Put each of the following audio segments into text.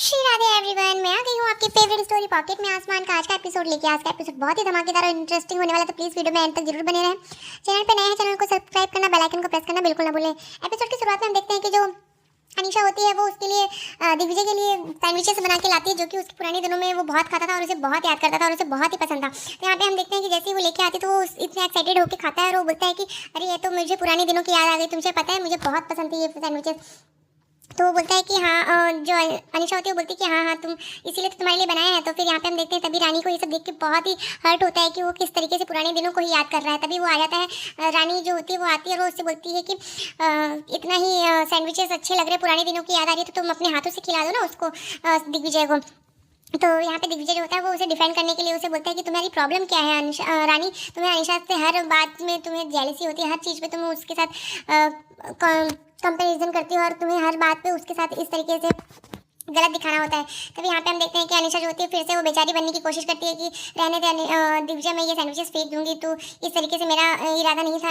Shri Radhe everyone, मैं आ गई हूँ आपकी फेवरेट स्टोरी पॉकेट में आसमान का आज का एपिसोड लेके। आज का एपिसोड बहुत ही धमाकेदार और इंटरेस्टिंग होने वाला है, तो प्लीज वीडियो में एंड तक जरूर बने रहें। चैनल पे नए हैं, चैनल को सब्सक्राइब करना, बेल आइकन को प्रेस करना बिल्कुल ना भूलें। एपिसोड की शुरुआत में हम देखते हैं कि जो अनीशा होती है वो उसके लिए दिग्विजय के लिए सैंडविचेस बना के लाती है, जो कि उसके पुराने दिनों में वो बहुत खाता था और उसे बहुत याद करता था और उसे बहुत ही पसंद था। तो यहाँ पे हम देखते हैं कि जैसे ही वो लेके आती तो वो इतने एक्साइटेड होकर खाता है और वो बोलता है कि अरे ये तो मुझे पुराने दिनों की याद आ गई, तुमसे पता है मुझे बहुत पसंद थी ये सैंडविचेस। तो वो बोलता है कि हाँ, जो अनीशा होती है वो बोलती है कि हाँ हाँ तुम इसीलिए तो तुम्हारे लिए बनाया है। तो फिर यहाँ पे हम देखते हैं तभी रानी को ये सब देख के बहुत ही हर्ट होता है कि वो किस तरीके से पुराने दिनों को ही याद कर रहा है। तभी वो आ जाता है, रानी जो होती है वो आती है और वो उससे बोलती है कि इतना ही सैंडविचेस अच्छे लग रहे हैं, पुराने दिनों की याद आ रही है, तो तुम अपने हाथों से खिला दो ना उसको, दिग्विजय को। तो यहाँ पे दिग्विजय जो होता है वो उसे डिफेंड करने के लिए उसे बोलता है कि तुम्हारी प्रॉब्लम क्या है रानी, तुम्हें अनीशा से हर बात में तुम्हें जेलसी होती है, हर चीज़ पे तुम उसके साथ कंपैरिजन करती हो और तुम्हें हर बात पे उसके साथ इस तरीके से गलत दिखाना होता है। तभी यहाँ पे हम देखते हैं कि अनीशा जो होती है फिर से वो बेचारी बनने की कोशिश करती है कि रहने दे दिग्विजय, मैं ये सैंडविचेस फेंक दूंगी, तो इस तरीके से मेरा इरादा नहीं था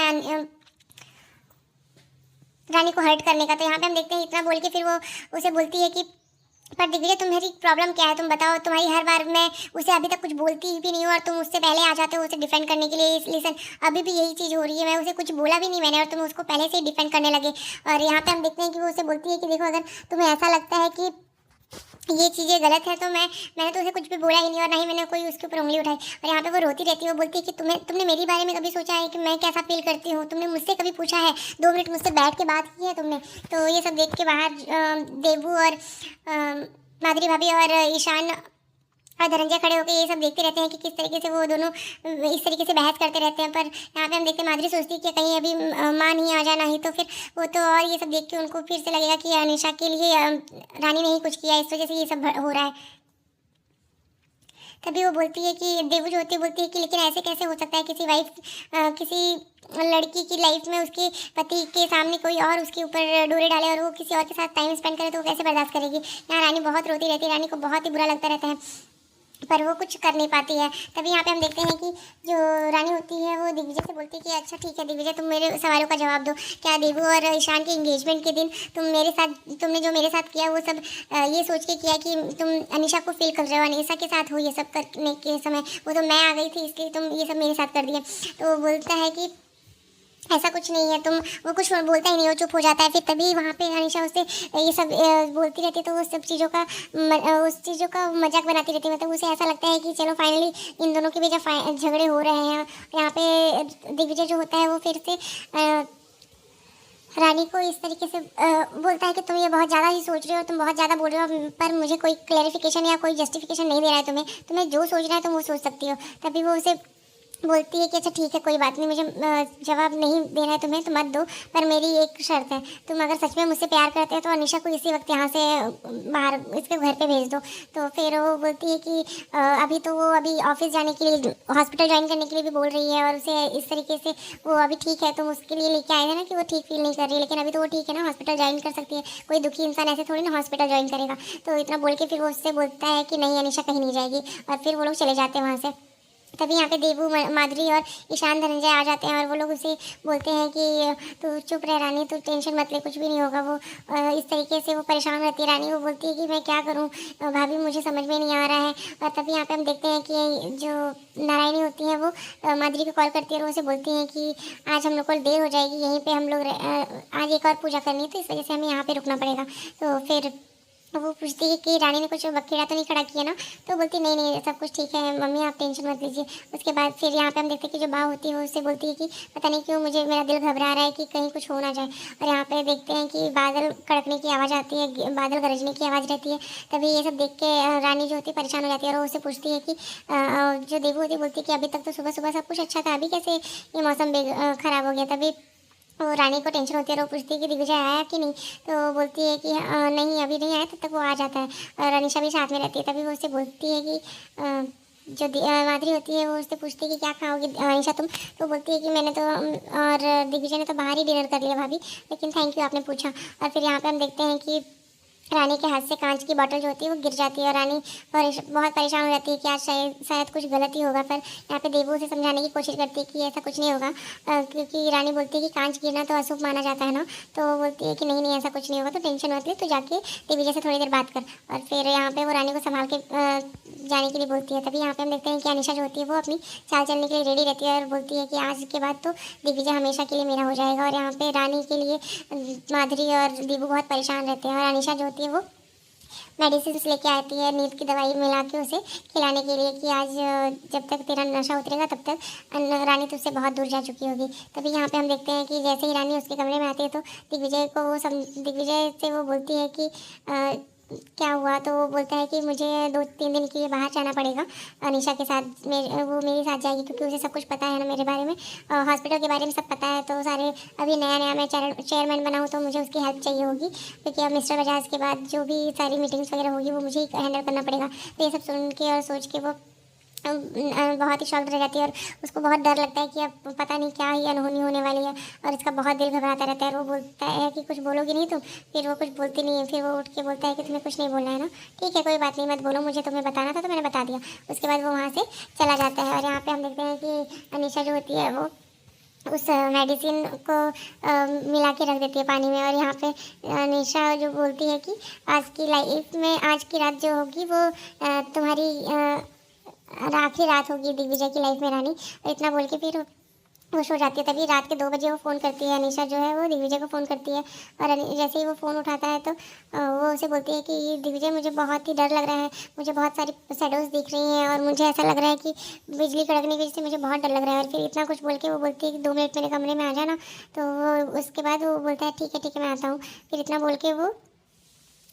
रानी को हर्ट करने का। तो यहाँ पे हम देखते हैं इतना बोल के फिर वो उसे बोलती है कि पर दिग्विजय तुम्हारी प्रॉब्लम क्या है, तुम बताओ, तुम्हारी हर बार मैं उसे अभी तक कुछ बोलती भी नहीं हूँ और तुम उससे पहले आ जाते हो उसे डिफेंड करने के लिए। लिसन, अभी भी यही चीज़ हो रही है, मैं उसे कुछ बोला भी नहीं मैंने और तुम उसको पहले से ही डिफेंड करने लगे। और यहाँ पे हम देखते हैं कि वो उसे बोलती है कि देखो, अगर तुम्हें ऐसा लगता है कि ये चीज़ें गलत है तो मैंने तो उसे कुछ भी बोला ही नहीं और ना ही मैंने कोई उसके ऊपर उंगली उठाई। और यहाँ पे वो रोती रहती है, वो बोलती है कि तुमने मेरे बारे में कभी सोचा है कि मैं कैसा फील करती हूँ, तुमने मुझसे कभी पूछा है, 2 मिनट मुझसे बैठ के बात की है तुमने। तो ये सब देख के बाहर देवू और माधुरी भाभी और ईशान और धनंजय खड़े होकर ये सब देखते रहते हैं कि किस तरीके से वो दोनों इस तरीके से बहस करते रहते हैं। पर यहाँ पे हम देखते हैं माधुरी सोचती है कि कहीं अभी माँ नहीं आ जाना ही, तो फिर वो तो और ये सब देख के उनको फिर से लगेगा कि अनीशा के लिए रानी ने ही कुछ किया, इस वजह से ये सब हो रहा है। तभी वो बोलती है कि देवू जो होती है बोलती है कि लेकिन ऐसे कैसे हो सकता है, किसी लड़की की लाइफ में उसके पति के सामने कोई और उसके ऊपर डोरे डाले और वो किसी और के साथ टाइम स्पेंड करे, तो वो कैसे बर्दाश्त करेगी। यहाँ रानी बहुत रोती रहती है, रानी को बहुत ही बुरा लगता रहता है पर वो कुछ कर नहीं पाती है। तभी यहाँ पे हम देखते हैं कि जो रानी होती है वो दिग्विजय से बोलती है कि अच्छा ठीक है दिग्विजय, तुम मेरे सवालों का जवाब दो। क्या देवू और ईशान के एंगेजमेंट के दिन तुमने जो मेरे साथ किया वो सब ये सोच के किया कि तुम अनीशा को फील कर रहे हो, अनीशा के साथ हो ये सब करने के समय, वो तो मैं आ गई थी इसलिए तुम ये सब मेरे साथ कर दिया। तो वो बोलता है कि ऐसा कुछ नहीं है, तुम, वो कुछ बोलता ही नहीं, वो चुप हो जाता है। फिर तभी वहाँ पे अनीशा उससे ये सब बोलती रहती है, तो वो सब चीज़ों का उस चीज़ों का मजाक बनाती रहती है। मतलब उसे ऐसा लगता है कि चलो फाइनली इन दोनों के बीच झगड़े हो रहे हैं। यहाँ पे दिग्विजय जो होता है वो फिर से रानी को इस तरीके से बोलता है कि तुम ये बहुत ज़्यादा ही सोच रहे हो, तुम बहुत ज़्यादा बोल रहे हो, पर मुझे कोई क्लैरिफिकेशन या कोई जस्टिफिकेशन नहीं दे रहा है तुम्हें जो सोचना है तुम वो सोच सकती हो। तभी वो उसे बोलती है कि अच्छा ठीक है कोई बात नहीं, मुझे जवाब नहीं देना है तुम्हें तो मत दो, पर मेरी एक शर्त है, तुम अगर सच में मुझसे प्यार करते हो तो अनीशा को इसी वक्त यहाँ से बाहर इसके घर पे भेज दो। तो फिर वो बोलती है कि अभी तो वो अभी ऑफिस जाने के लिए, हॉस्पिटल ज्वाइन करने के लिए भी बोल रही है और उसे इस तरीके से वो अभी ठीक है, तुम उसके लिए लेके आए थे ना कि वो ठीक फील नहीं कर रही, लेकिन अभी तो वो ठीक है ना, हॉस्पिटल ज्वाइन कर सकती है, कोई दुखी इंसान ऐसे थोड़ी ना हॉस्पिटल ज्वाइन करेगा। तो इतना बोल के फिर वो उससे बोलता है कि नहीं अनीशा कहीं नहीं जाएगी और फिर वो लोग चले जाते हैं वहाँ से। तभी यहाँ पे देवू, माधुरी और ईशान, धनंजय आ जाते हैं और वो लोग उसे बोलते हैं कि तू चुप रह रानी, तू टेंशन मत ले, कुछ भी नहीं होगा। वो इस तरीके से वो परेशान रहती है रानी, वो बोलती है कि मैं क्या करूँ भाभी, मुझे समझ में नहीं आ रहा है। और तभी यहाँ पे हम देखते हैं कि जो नारायणी होती है वो माधुरी को कॉल करती है और उसे बोलती हैं कि आज हम लोग को देर हो जाएगी, यहीं पर हम लोग आज एक और पूजा करनी है, तो इस वजह से हमें यहाँ पर रुकना पड़ेगा। तो फिर वो पूछती है कि रानी ने कुछ बखेड़ा तो नहीं खड़ा किया ना, तो बोलती नहीं नहीं सब कुछ ठीक है मम्मी, आप टेंशन मत लीजिए। उसके बाद फिर यहाँ पे हम देखते हैं कि जो माँ होती है वो उससे बोलती है कि पता नहीं क्यों मुझे, मेरा दिल घबरा रहा है कि कहीं कुछ हो ना जाए। और यहाँ पे देखते हैं कि बादल कड़कने की आवाज़ आती है, बादल गरजने की आवाज़ रहती है। तभी ये सब देख के रानी जो होती है परेशान हो जाती है और वो उससे पूछती है कि जो देवू होती है बोलती है कि अभी तक तो सुबह सुबह सब कुछ अच्छा था, अभी कैसे ये मौसम ख़राब हो गया। तभी वो रानी को टेंशन होती है और वो पूछती है कि दिग्विजय आया कि नहीं, तो वो बोलती है कि नहीं अभी नहीं आया, तब तक वो आ जाता है। और अनीशा भी साथ में रहती है। तभी वो उससे बोलती है कि जो माधुरी होती है वो उससे पूछती है कि क्या खाओगी अनीशा तुम, तो बोलती है कि मैंने तो और दिग्विजय ने तो बाहर ही डिनर कर लिया भाभी, लेकिन थैंक यू आपने पूछा। और फिर यहाँ पे हम देखते हैं कि रानी के हाथ से कांच की बोतल जो होती है वो गिर जाती है और रानी बहुत परेशान हो जाती है कि आज शायद शायद कुछ गलत ही होगा। पर यहाँ पे देवू उसे समझाने की कोशिश करती है कि ऐसा कुछ नहीं होगा, क्योंकि रानी बोलती है कि कांच गिरना तो अशुभ माना जाता है ना। तो वो बोलती है कि नहीं नहीं ऐसा कुछ नहीं होगा, तो टेंशन मत ले, तो जाके दिग्विजय से थोड़ी देर बात कर। और फिर यहाँ पे वो रानी को संभाल के जाने के लिए बोलती है। तभी यहाँ पे हम देखते हैं कि अनीशा जो होती है वो अपनी चाल चलने के लिए रेडी रहती है और बोलती है कि आज के बाद तो दिग्विजय हमेशा के लिए मेरा हो जाएगा। और यहाँ पे रानी के लिए माधुरी और दीबू बहुत परेशान रहते हैं और अनीशा जो होती है वो मेडिसिन लेके आती है, नींद की दवाई मिला के उसे खिलाने के लिए कि आज जब तक तेरा नशा उतरेगा तब तक रानी तुझसे बहुत दूर जा चुकी होगी। तभी यहाँ पे हम देखते हैं कि जैसे ही रानी उसके कमरे में आती है तो दिग्विजय से वो बोलती है कि क्या हुआ। तो वो बोलता है कि मुझे 2-3 दिन के लिए बाहर जाना पड़ेगा अनीशा के साथ, वो मेरे साथ जाएगी क्योंकि उसे सब कुछ पता है ना मेरे बारे में, हॉस्पिटल के बारे में सब पता है। तो सारे अभी नया मैं चेयरमैन बना हूँ तो मुझे उसकी हेल्प चाहिए होगी, क्योंकि अब मिस्टर बजाज के बाद जो भी सारी मीटिंग्स वगैरह होगी वो मुझे ही हैंडल करना पड़ेगा। तो ये सब सुन के और सोच के वो बहुत ही शॉक्ड रह जाती है और उसको बहुत डर लगता है कि अब पता नहीं क्या ही अनहोनी होने वाली है और इसका बहुत दिल घबराता रहता है। और वो बोलता है कि कुछ बोलोगी नहीं तुम, फिर वो कुछ बोलती नहीं है। फिर वो उठ के बोलता है कि तुम्हें कुछ नहीं बोलना है ना, ठीक है कोई बात नहीं मत बोलो, मुझे तुम्हें बताना था तो मैंने बता दिया। उसके बाद वो वहाँ से चला जाता है और यहाँ पर हम देखते हैं कि अनीशा जो होती है वो उस मेडिसिन को मिला के रख देती है पानी में। और यहाँ पे अनीशा जो बोलती है कि आज की लाइफ में आज की रात जो होगी वो तुम्हारी आखिरी रात होगी दिग्विजय की लाइफ में रानी। और इतना बोल के फिर वो सो जाती है। तभी रात के 2 बजे वो फ़ोन करती है, अनीशा जो है वो दिग्विजय को फ़ोन करती है। और जैसे ही वो फ़ोन उठाता है तो वो उसे बोलती है कि दिग्विजय मुझे बहुत ही डर लग रहा है, मुझे बहुत सारी शैडोज़ दिख रही हैं और मुझे ऐसा लग रहा है कि बिजली कड़कने की वजह से मुझे बहुत डर लग रहा है। और फिर इतना कुछ बोल के वो बोलती है कि 2 मिनट मेरे कमरे में आ जाना। तो वो उसके बाद वो बोलता है ठीक है मैं आता हूँ। फिर इतना बोल के वो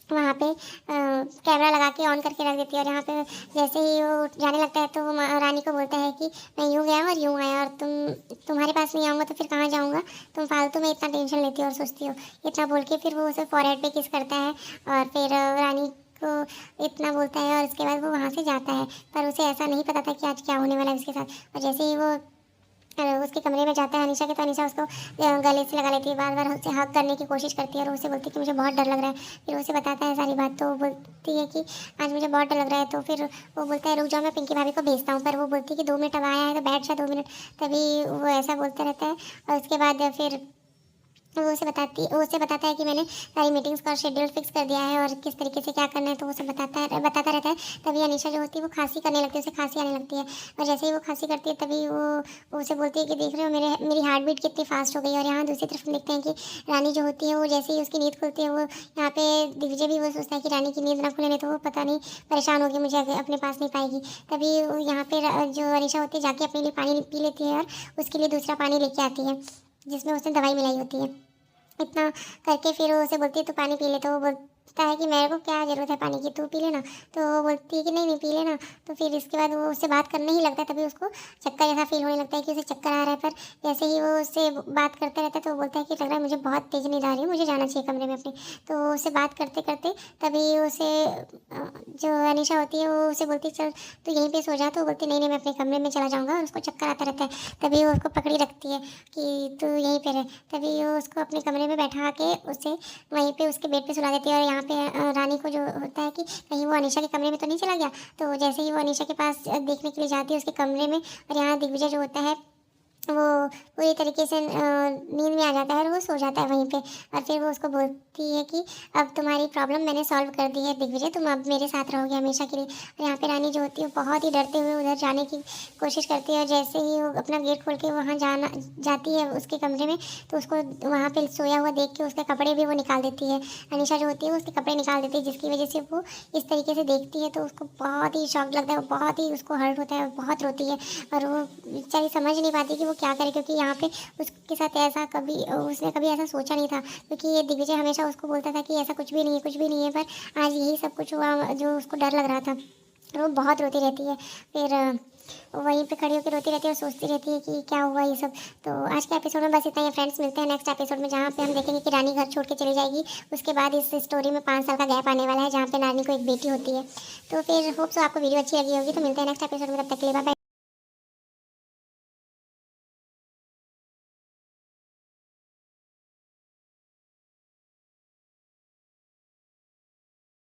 वहाँ पे कैमरा लगा के ऑन करके रख देती है। और यहाँ पे जैसे ही वो जाने लगता है तो वो रानी को बोलता है कि मैं यूँ गया और यूँ आया और तुम्हारे पास नहीं आऊँगा तो फिर कहाँ जाऊँगा, तुम फालतू में इतना टेंशन लेती हो और सोचती हो। इतना बोल के फिर वो उसे फॉरहेड पे किस करता है और फिर रानी को इतना बोलता है और उसके बाद वो वहाँ से जाता है। पर उसे ऐसा नहीं पता था कि आज क्या होने वाला है उसके साथ। और जैसे ही वो उसके कमरे में जाता है अनीशा के, तो अनीशा उसको गले से लगा लेती है, बार बार उसे हक करने की कोशिश करती है और उसे बोलती है कि मुझे बहुत डर लग रहा है। फिर उसे बताता है सारी बात। तो वो बोलती है कि आज मुझे बहुत डर लग रहा है। तो फिर वो बोलता है रुक जाओ मैं पिंकी भाभी को भेजता हूँ। पर वो बोलती है कि 2 मिनट अब आया है तो बैठ जा 2 मिनट। तभी वो ऐसा बोलता रहता है और उसके बाद फिर वो उसे बताता है कि मैंने सारी मीटिंग्स का शेड्यूल फिक्स कर दिया है और किस तरीके से क्या करना है। तो वो सब बताता रहता है। तभी अनीशा जो होती है वो खांसी करने लगती है, उसे खांसी आने लगती है। और जैसे ही वो खांसी करती है तभी वो उसे बोलती है कि देख रहे हो मेरी हार्ट बीट कितनी फास्ट हो गई है। और यहाँ दूसरी तरफ देखते हैं कि रानी जो होती है वो जैसे ही उसकी नींद खुलती है वो यहाँ पे दिग्विजय भी वो सोचता है कि रानी की नींद ना खुले, नहीं तो वो पता नहीं परेशान होगी, मुझे अपने पास नहीं पाएगी। तभी यहाँ पे जो अनीशा होती है जाके अपने लिए पानी पी लेती है और उसके लिए दूसरा पानी लेके आती है जिसमें उसने दवाई मिलाई होती है। इतना करके फिर वो उसे बोलती है तू पानी पी ले। तो वो बोलता है कि मेरे को क्या ज़रूरत है पानी की, तू पी लेना। तो वो बोलती है कि नहीं पी लेना। तो फिर इसके बाद वो उससे बात करने ही लगता है। तभी उसको चक्कर जैसा फील होने लगता है कि उसे चक्कर आ रहा है। पर जैसे ही वो उससे बात करते रहता है तो वो बोलता है कि लग रहा है मुझे बहुत तेज़ नींद आ रही है, मुझे जाना चाहिए कमरे में अपने। तो उससे बात करते करते तभी उसे जो अनीशा होती है वो उसे बोलती है चल तो यहीं पे सो जा। तो वो बोलती नहीं मैं अपने कमरे में चला जाऊँगा और उसको चक्कर आता रहता है। तभी वो उसको पकड़ी रखती है कि तू यहीं पे रह। तभी वो उसको अपने कमरे में बैठा के उसे वहीं पे उसके बेड पे सुला देती है। और यहाँ पे रानी को जो होता है कि कहीं वो अनीशा के कमरे में तो नहीं चला गया। तो जैसे ही वो अनीशा के पास देखने के लिए जाती है उसके कमरे में, और यहाँ दिग्विजय जो होता है वो पूरी तरीके से नींद में आ जाता है और वो सो जाता है वहीं पे। और फिर वो उसको बोलती है कि अब तुम्हारी प्रॉब्लम मैंने सॉल्व कर दी है दिग्विजय, तुम अब मेरे साथ रहोगे हमेशा के लिए। और यहाँ पे रानी जो होती है बहुत ही डरते हुए उधर जाने की कोशिश करती है। और जैसे ही वो अपना गेट खोल के वहाँ जाती है उसके कमरे में तो उसको वहाँ पर सोया हुआ देख के उसके कपड़े भी वो निकाल देती है। अनीशा जो होती है वो उसके कपड़े निकाल देती है, जिसकी वजह से वो इस तरीके से देखती है तो उसको बहुत ही शॉक लगता है, बहुत ही उसको हर्ट होता है, बहुत रोती है। और वो बेचारी समझ नहीं पाती कि वो क्या करे, क्योंकि यहाँ पे उसके साथ ऐसा उसने कभी ऐसा सोचा नहीं था। क्योंकि ये दिग्विजय हमेशा उसको बोलता था कि ऐसा कुछ भी नहीं है, कुछ भी नहीं है। पर आज यही सब कुछ हुआ जो उसको डर लग रहा था। वो बहुत रोती रहती है। फिर वहीं पे खड़ी होकर रोती रहती है और सोचती रहती है कि क्या हुआ ये सब। तो आज के एपिसोड में बस इतना ही फ्रेंड्स, मिलते हैं नेक्स्ट एपिसोड में जहाँ पे हम देखेंगे कि रानी घर छोड़ के चली जाएगी। उसके बाद इस स्टोरी में 5 साल का गैप आने वाला है जहाँ पे रानी को एक बेटी होती है। तो फिर होप सो आपको वीडियो अच्छी लगी होगी। तो मिलते हैं नेक्स्ट एपिसोड में, तब तक के लिए बाय बाय।